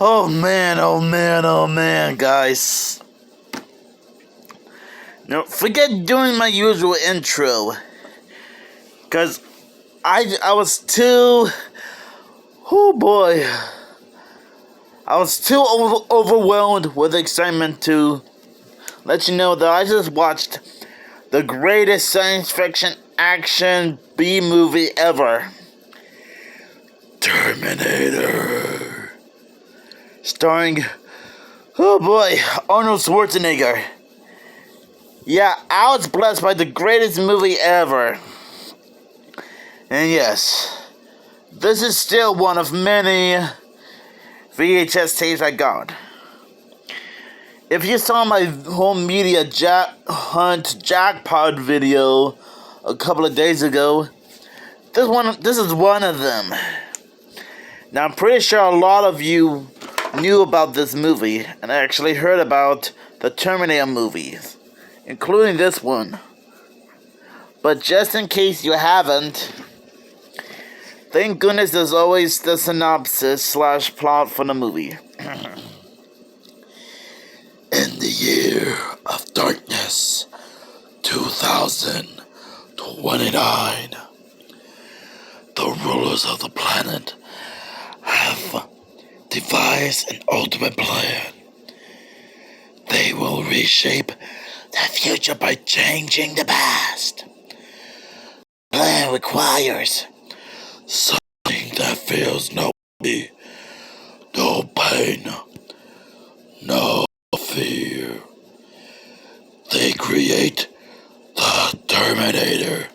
Oh man, oh man, oh man, guys. No, forget doing my usual intro. Cause I was too... Oh boy. I was too overwhelmed with excitement to let you know that I just watched the greatest science fiction action B movie ever. Terminator. Starring, oh boy, Arnold Schwarzenegger. Yeah, I was blessed by the greatest movie ever. And yes, this is still one of many VHS tapes I got. If you saw my home media hunt jackpot video a couple of days ago, this is one of them. Now I'm pretty sure a lot of you knew about this movie and actually heard about the Terminator movies, including this one. But just in case you haven't, thank goodness there's always the synopsis / plot for the movie. In the year of darkness, 2029, the rulers of the planet have devised an ultimate plan. They will reshape the future by changing the past. The plan requires something that feels no pain, no pain, no fear. They create the Terminator.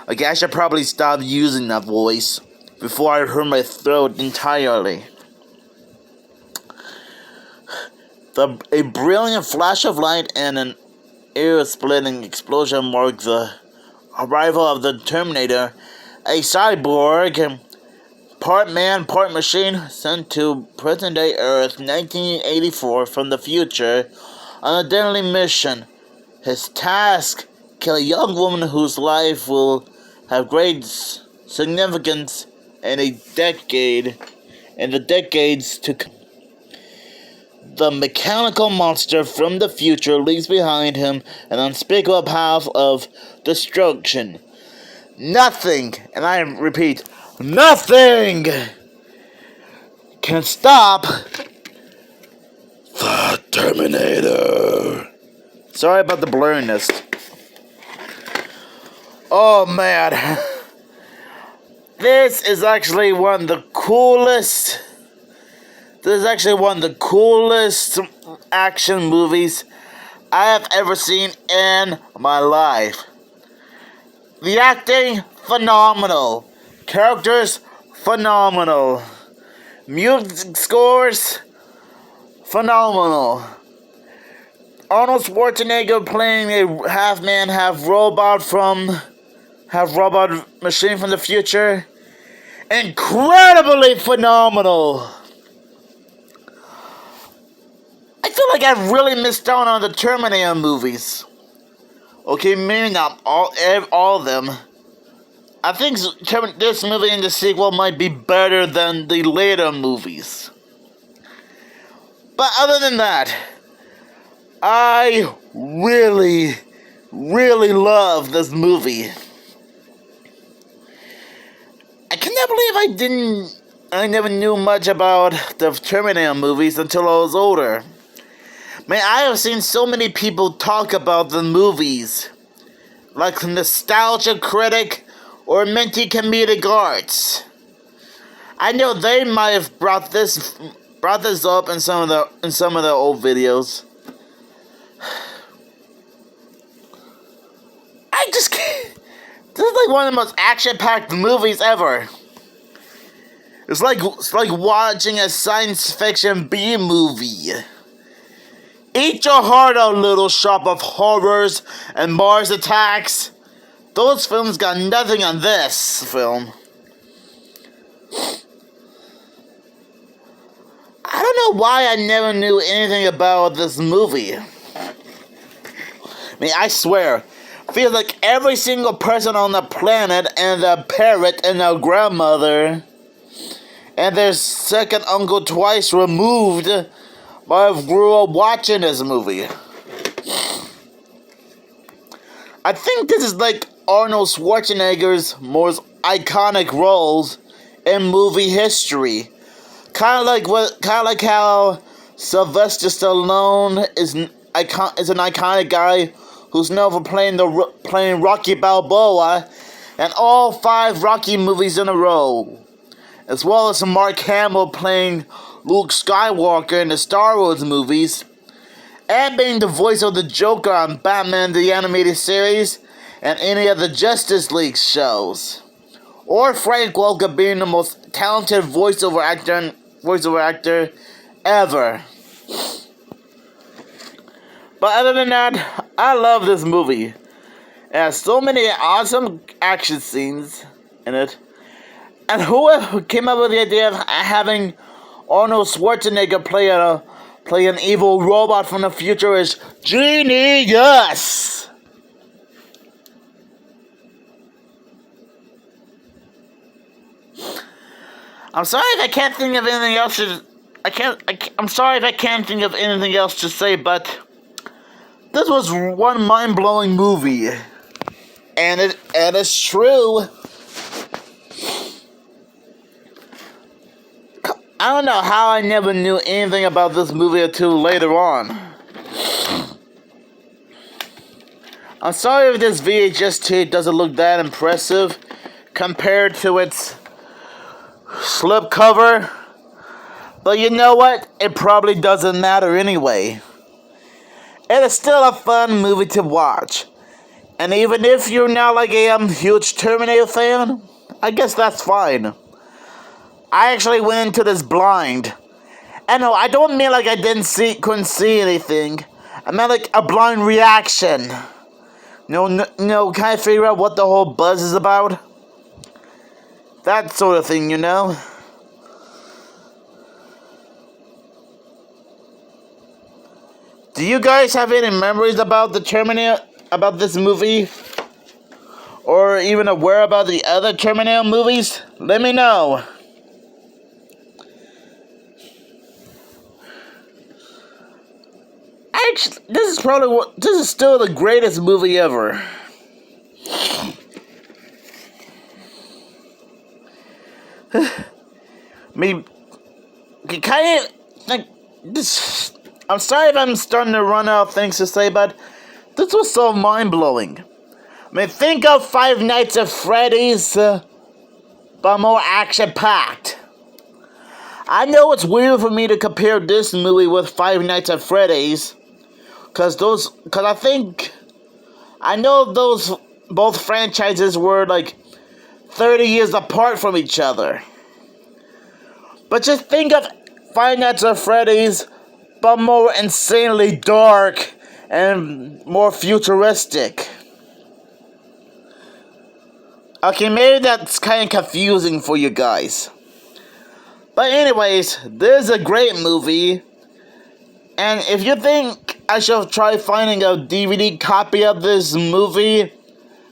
Okay, I should probably stop using that voice before I hurt my throat entirely. A brilliant flash of light and an ear-splitting explosion mark the arrival of the Terminator, a cyborg, part man, part machine, sent to present-day Earth 1984 from the future on a deadly mission. His task: kill a young woman whose life will have great significance in the decades to come. The mechanical monster from the future leaves behind him an unspeakable path of destruction. Nothing, and I repeat, nothing can stop the Terminator. Sorry about the blurriness. Oh man, this is actually one of the coolest. This is actually one of the coolest action movies I have ever seen in my life. The acting, phenomenal. Characters, phenomenal. Music scores, phenomenal. Arnold Schwarzenegger playing a half-man, half-robot machine from the future. Incredibly phenomenal. I feel like I've really missed out on the Terminator movies. Okay, maybe not all of them. I think this movie and the sequel might be better than the later movies. But other than that, I really, really love this movie. I cannot believe I never knew much about the Terminator movies until I was older. Man, I have seen so many people talk about the movies, like nostalgia critic or minty comedic arts. I know they might have brought this up in some of the old videos. I just can't. This is like one of the most action-packed movies ever. It's like watching a science fiction B movie. Eat your heart out, Little Shop of Horrors and Mars Attacks. Those films got nothing on this film. I don't know why I never knew anything about this movie. I mean, I swear, feels like every single person on the planet and their parrot and their grandmother and their second uncle twice removed might have grew up watching this movie. I think this is like Arnold Schwarzenegger's most iconic roles in movie history. Kind of like how Sylvester Stallone is an iconic guy who's known for playing Rocky Balboa in all 5 Rocky movies in a row, as well as Mark Hamill playing Luke Skywalker in the Star Wars movies, and being the voice of the Joker on Batman the Animated Series and any of the Justice League shows, or Frank Welker being the most talented voiceover actor ever. But other than that, I love this movie. It has so many awesome action scenes in it. And whoever came up with the idea of having Arnold Schwarzenegger play an evil robot from the future is genius! I'm sorry if I can't think of anything else I'm sorry if I can't think of anything else to say, but this was one mind-blowing movie. And it's true. I don't know how I never knew anything about this movie until later on. I'm sorry if this VHS tape doesn't look that impressive compared to its slipcover. But you know what? It probably doesn't matter anyway. It is still a fun movie to watch. And even if you're not like a huge Terminator fan, I guess that's fine. I actually went into this blind. And no, I don't mean like I couldn't see anything. I meant like a blind reaction. No, can I figure out what the whole buzz is about? That sort of thing, you know? Do you guys have any memories about the Terminator, about this movie? Or even aware about the other Terminator movies? Let me know. Actually, this is still the greatest movie ever. Maybe, kind of, like, this, I'm sorry if I'm starting to run out of things to say, but this was so mind-blowing. I mean, think of Five Nights at Freddy's, but more action-packed. I know it's weird for me to compare this movie with Five Nights at Freddy's, because I know those both franchises were like 30 years apart from each other. But just think of Five Nights at Freddy's, but more insanely dark and more futuristic. Okay, maybe that's kind of confusing for you guys. But anyways, this is a great movie. And if you think I should try finding a DVD copy of this movie,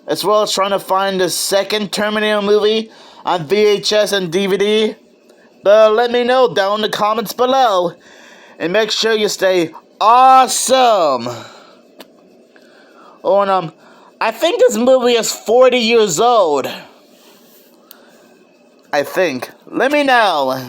as well as trying to find the second Terminator movie on VHS and DVD, let me know down in the comments below. And make sure you stay awesome. Oh, and I think this movie is 40 years old. I think. Let me know.